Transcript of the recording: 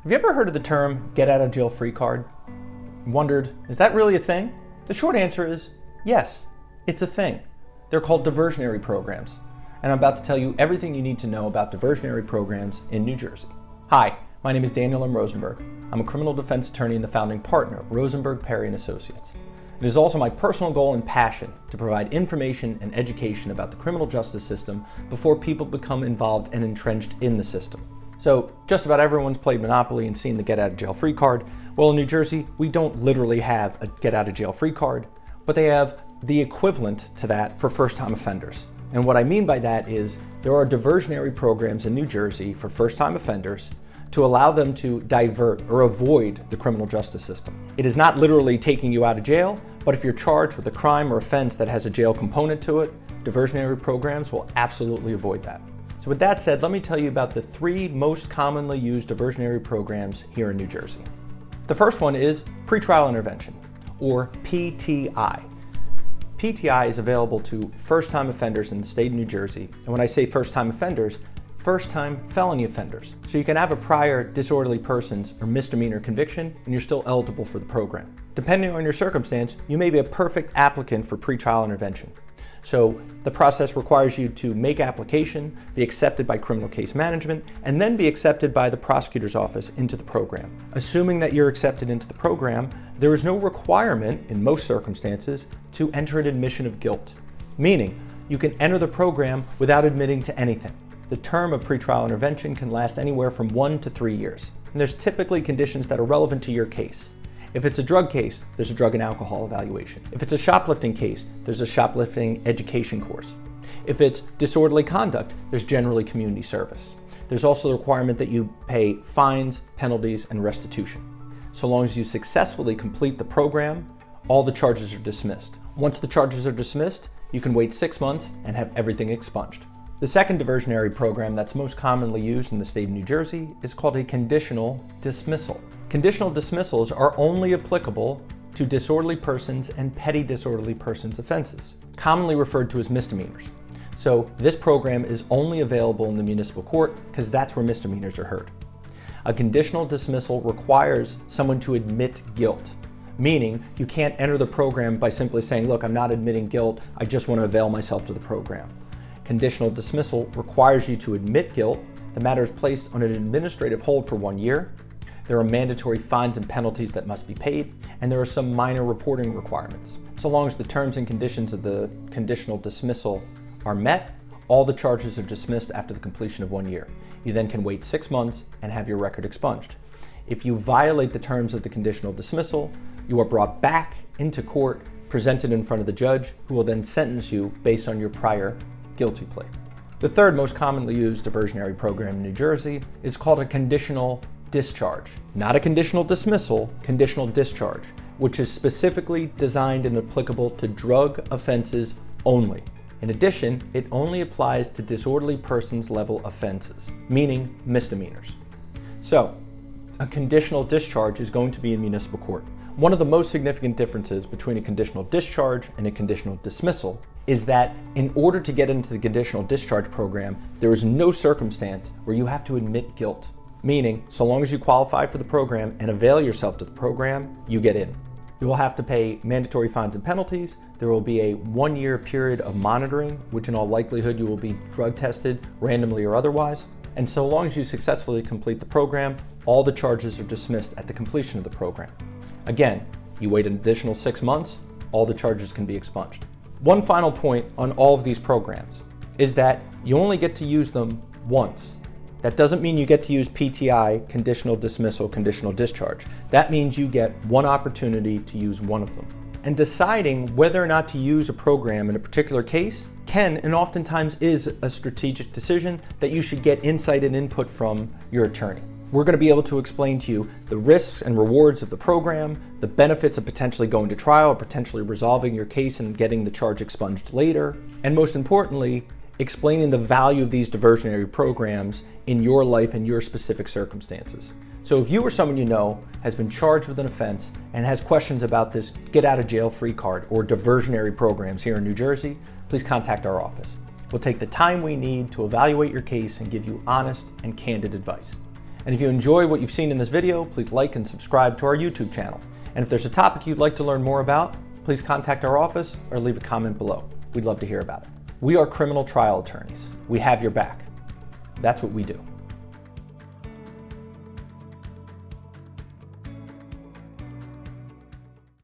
Have you ever heard of the term get out of jail free card? Wondered, is that really a thing? The short answer is yes, it's a thing. They're called diversionary programs, and I'm about to tell you everything you need to know about diversionary programs in New Jersey. Hi, my name is Daniel M. Rosenberg. I'm a criminal defense attorney and the founding partner of Rosenberg, Perry & Associates. It is also my personal goal and passion to provide information and education about the criminal justice system before people become involved and entrenched in the system. So just about everyone's played Monopoly and seen the get out of jail free card. Well, in New Jersey, we don't literally have a get out of jail free card, but they have the equivalent to that for first-time offenders. And what I mean by that is there are diversionary programs in New Jersey for first-time offenders to allow them to divert or avoid the criminal justice system. It is not literally taking you out of jail, but if you're charged with a crime or offense that has a jail component to it, diversionary programs will absolutely avoid that. So with that said, let me tell you about the three most commonly used diversionary programs here in New Jersey. The first one is pretrial intervention, or PTI. PTI is available to first-time offenders in the state of New Jersey. And when I say first-time offenders, first-time felony offenders. So you can have a prior disorderly persons or misdemeanor conviction and you're still eligible for the program. Depending on your circumstance, you may be a perfect applicant for pretrial intervention. So the process requires you to make application, be accepted by criminal case management, and then be accepted by the prosecutor's office into the program. Assuming that you're accepted into the program, there is no requirement, in most circumstances, to enter an admission of guilt. Meaning, you can enter the program without admitting to anything. The term of pretrial intervention can last anywhere from 1 to 3 years. And there's typically conditions that are relevant to your case. If it's a drug case, there's a drug and alcohol evaluation. If it's a shoplifting case, there's a shoplifting education course. If it's disorderly conduct, there's generally community service. There's also the requirement that you pay fines, penalties, and restitution. So long as you successfully complete the program, all the charges are dismissed. Once the charges are dismissed, you can wait 6 months and have everything expunged. The second diversionary program that's most commonly used in the state of New Jersey is called a conditional dismissal. Conditional dismissals are only applicable to disorderly persons and petty disorderly persons offenses, commonly referred to as misdemeanors. So this program is only available in the municipal court because that's where misdemeanors are heard. A conditional dismissal requires someone to admit guilt, meaning you can't enter the program by simply saying, look, I'm not admitting guilt, I just want to avail myself to the program. Conditional dismissal requires you to admit guilt. The matter is placed on an administrative hold for 1 year. There are mandatory fines and penalties that must be paid, and there are some minor reporting requirements. So long as the terms and conditions of the conditional dismissal are met, all the charges are dismissed after the completion of 1 year. You then can wait 6 months and have your record expunged. If you violate the terms of the conditional dismissal, you are brought back into court, presented in front of the judge, who will then sentence you based on your prior guilty plea. The third most commonly used diversionary program in New Jersey is called a conditional discharge. Not a conditional dismissal, conditional discharge, which is specifically designed and applicable to drug offenses only. In addition, it only applies to disorderly persons level offenses, meaning misdemeanors. So, a conditional discharge is going to be in municipal court. One of the most significant differences between a conditional discharge and a conditional dismissal is that in order to get into the conditional discharge program, there is no circumstance where you have to admit guilt. Meaning, so long as you qualify for the program and avail yourself to the program, you get in. You will have to pay mandatory fines and penalties. There will be a 1-year period of monitoring, which in all likelihood you will be drug tested randomly or otherwise. And so long as you successfully complete the program, all the charges are dismissed at the completion of the program. Again, you wait an additional 6 months, all the charges can be expunged. One final point on all of these programs is that you only get to use them once. That doesn't mean you get to use PTI, conditional dismissal, conditional discharge. That means you get one opportunity to use one of them. And deciding whether or not to use a program in a particular case can and oftentimes is a strategic decision that you should get insight and input from your attorney. We're going to be able to explain to you the risks and rewards of the program, the benefits of potentially going to trial, potentially resolving your case and getting the charge expunged later, and most importantly, explaining the value of these diversionary programs in your life and your specific circumstances. So if you or someone you know has been charged with an offense and has questions about this get out of jail free card or diversionary programs here in New Jersey, please contact our office. We'll take the time we need to evaluate your case and give you honest and candid advice. And if you enjoy what you've seen in this video, please like and subscribe to our YouTube channel. And if there's a topic you'd like to learn more about, please contact our office or leave a comment below. We'd love to hear about it. We are criminal trial attorneys. We have your back. That's what we do.